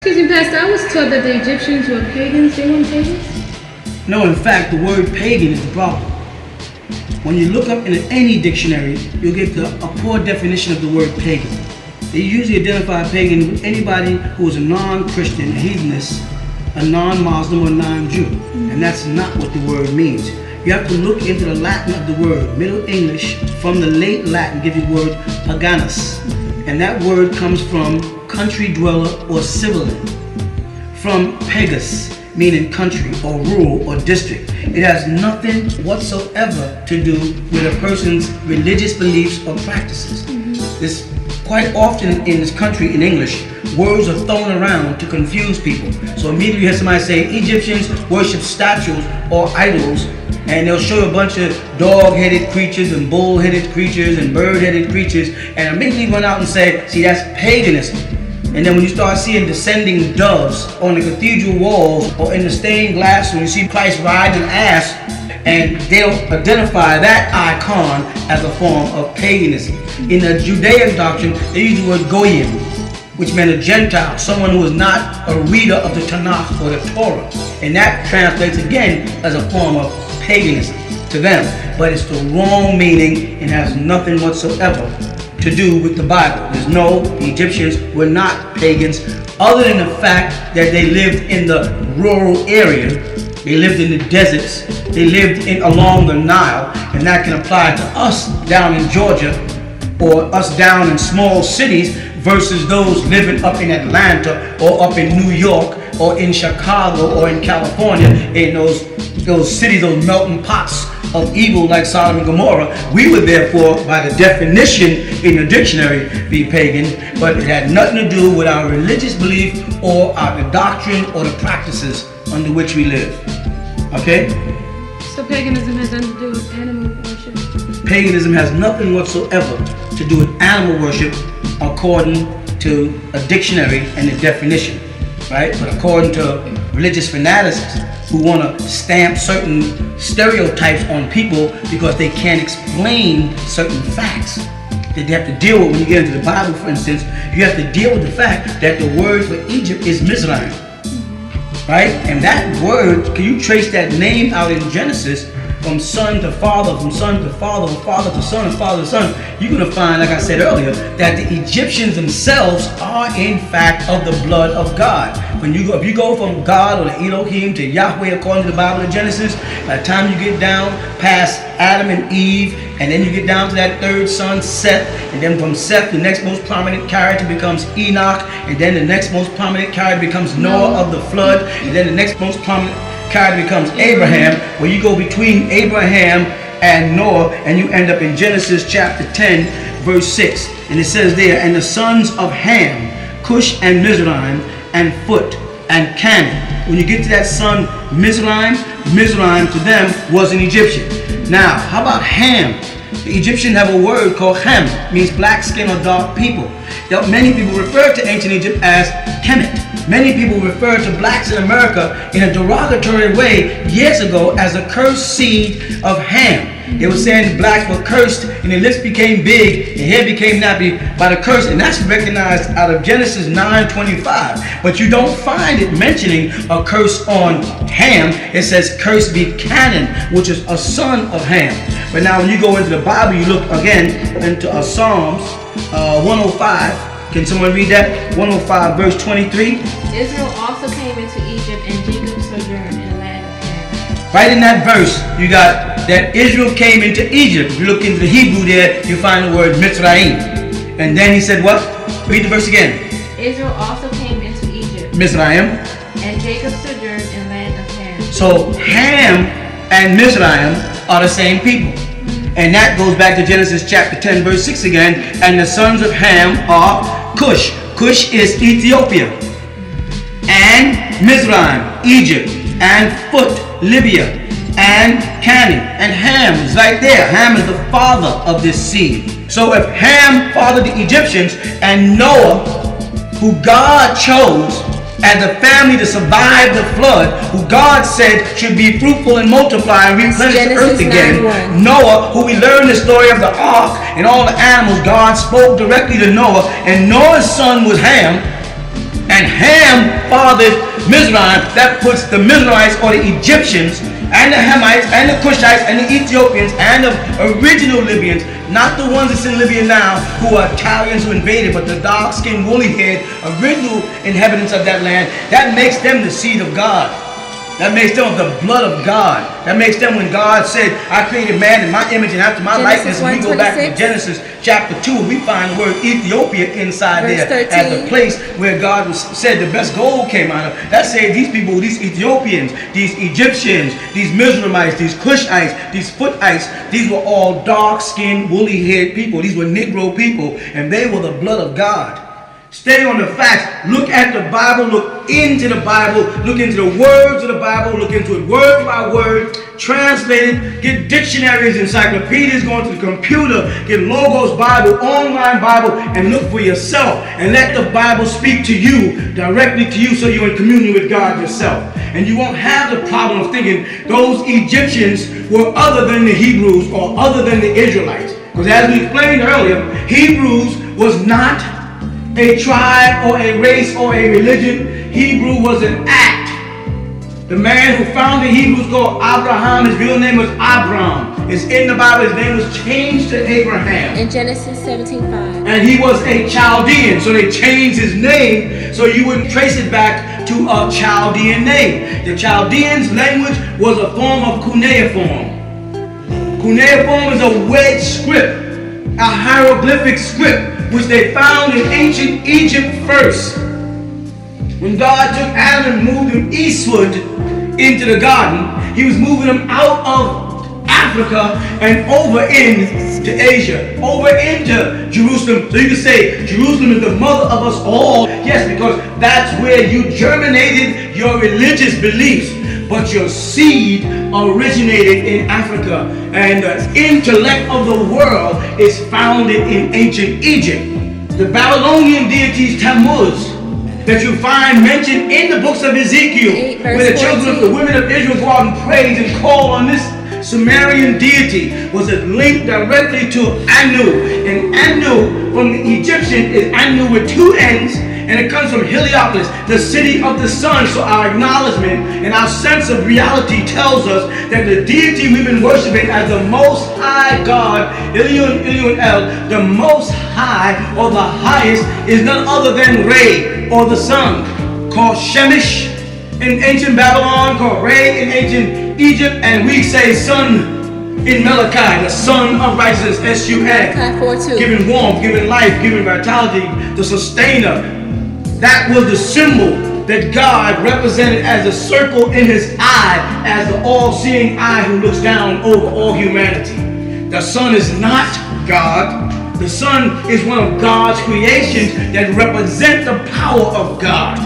Excuse me, Pastor, I was taught that the Egyptians were pagans. They weren't pagans? No, in fact, the word pagan is the problem. When you look up in any dictionary, you'll get a poor definition of the word pagan. They usually identify pagan with anybody who is a non-Christian, a heathenist, a non-Muslim, or non-Jew. And that's not what the word means. You have to look into the Latin of the word. Middle English, from the late Latin, gives you the word paganus. And that word comes from country dweller or civilian. From pagus, meaning country or rural or district. It has nothing whatsoever to do with a person's religious beliefs or practices. This quite often in this country, in English, words are thrown around to confuse people. So immediately you have somebody say Egyptians worship statues or idols, and they'll show a bunch of dog-headed creatures and bull-headed creatures and bird-headed creatures, and immediately run out and say, see, that's paganism. And then when you start seeing descending doves on the cathedral walls or in the stained glass, when you see Christ riding an ass, and they'll identify that icon as a form of paganism. In the Judean doctrine, they use the word goyim, which meant a Gentile, someone who is not a reader of the Tanakh or the Torah. And that translates again as a form of paganism to them. But it's the wrong meaning and has nothing whatsoever to do with the Bible. The Egyptians were not pagans, other than the fact that they lived in the rural area. They lived in the deserts. They lived along the Nile, and that can apply to us down in Georgia or us down in small cities versus those living up in Atlanta or up in New York or in Chicago or in California, in those cities, those melting pots of evil like Sodom and Gomorrah. We would therefore, by the definition in the dictionary, be pagan, but it had nothing to do with our religious belief or the doctrine or the practices under which we live. Okay? So paganism has nothing to do with animal worship? Paganism has nothing whatsoever to do with animal worship according to a dictionary and the definition, right? But according to religious fanatics who want to stamp certain stereotypes on people because they can't explain certain facts that they have to deal with. When you get into the Bible, for instance, you have to deal with the fact that the word for Egypt is Mizraim. Right? And that word, can you trace that name out in Genesis from son to father, from son to father, from father to son, and father to son? You're going to find, like I said earlier, that the Egyptians themselves are in fact of the blood of God. If you go from God or the Elohim to Yahweh according to the Bible in Genesis, by the time you get down past Adam and Eve, and then you get down to that third son, Seth, and then from Seth, the next most prominent character becomes Enoch, and then the next most prominent character becomes Noah of the flood, and then the next most prominent character becomes Abraham, where you go between Abraham and Noah, and you end up in Genesis chapter 10, verse 6. And it says there, and the sons of Ham, Cush and Mizraim, and Phut and Canaan. When you get to that son Mizraim, Mizraim to them was an Egyptian. Now, how about Ham? The Egyptians have a word called Ham, means black skin or dark people. Many people refer to ancient Egypt as Kemet. Many people refer to blacks in America in a derogatory way years ago as a cursed seed of Ham. They were saying the blacks were cursed and their lips became big and hair became nappy by the curse, and that's recognized out of Genesis 9:25. But you don't find it mentioning a curse on Ham. It says curse be Canaan, which is a son of Ham. But now when you go into the Bible, you look again into Psalms 105. Can someone read that? 105 verse 23. Israel also came into Egypt, and Jacob sojourned in the land of Canaan. Right in that verse, you got that Israel came into Egypt. If you look into the Hebrew there, you find the word Mitzrayim. And then he said what? Read the verse again. Israel also came into Egypt, Mizraim. and Jacob sojourned in the land of Canaan. So Ham and Mizraim are the same people. And that goes back to Genesis chapter 10 verse 6 again. And the sons of Ham are Cush. Cush is Ethiopia. And Mizraim, Egypt. And Phut, Libya. And Canaan. And Ham is right there. Ham is the father of this seed. So if Ham fathered the Egyptians, and Noah, who God chose as a family to survive the flood, who God said should be fruitful and multiply and replenish the earth again. 9:1. Noah, who we learn the story of the ark and all the animals, God spoke directly to Noah, and Noah's son was Ham. And Ham fathered Mizraim. That puts the Mizraimites or the Egyptians and the Hamites and the Cushites and the Ethiopians and the original Libyans, not the ones that's in Libya now who are Italians who invaded, but the dark-skinned, woolly-haired original inhabitants of that land. That makes them the seed of God. That makes them of the blood of God. That makes them, when God said, I created man in my image and after my likeness, and we go back to Genesis chapter 2, we find the word Ethiopia inside Verse there 13. as the place where God said the best gold came out of. That said, these people, these Ethiopians, these Egyptians, these Mizraimites, these Cushites, these Foothites, these were all dark-skinned, woolly-haired people. These were Negro people, and they were the blood of God. Stay on the facts. Look at the Bible. Look into the Bible. Look into the words of the Bible. Look into it word by word. Translate it. Get dictionaries, encyclopedias. Go into the computer. Get Logos Bible, online Bible, and look for yourself. And let the Bible speak to you, directly to you, so you're in communion with God yourself. And you won't have the problem of thinking those Egyptians were other than the Hebrews or other than the Israelites. Because as we explained earlier, Hebrews was not a tribe or a race or a religion. Hebrew was an act. The man who founded Hebrews called Abraham, his real name was Abram. It's in the Bible. His name was changed to Abraham. In Genesis 17:5. And he was a Chaldean, so they changed his name so you wouldn't trace it back to a Chaldean name. The Chaldeans' language was a form of cuneiform. Cuneiform is a wedge script, a hieroglyphic script, which they found in ancient Egypt first. When God took Adam and moved him eastward into the garden, he was moving them out of Africa and over into Asia, over into Jerusalem. So you can say Jerusalem is the mother of us all. Yes, because that's where you germinated your religious beliefs. But your seed originated in Africa, and the intellect of the world is founded in ancient Egypt. The Babylonian deities Tammuz that you find mentioned in the books of Ezekiel, where the children of the women of Israel go out and praise and call on this Sumerian deity, was it linked directly to Anu. And Anu from the Egyptian is Anu with two N's, and it comes from Heliopolis, the city of the sun. So our acknowledgement and our sense of reality tells us that the deity we've been worshiping as the Most High God, Elyon El, the Most High or the highest, is none other than Re, or the sun, called Shemesh in ancient Babylon, called Re in ancient Egypt, and we say sun in Malachi, the sun of righteousness, S-U-N, giving warmth, giving life, giving vitality, the sustainer. That was the symbol that God represented as a circle in his eye, as the all-seeing eye who looks down over all humanity. The sun is not God. The sun is one of God's creations that represent the power of God.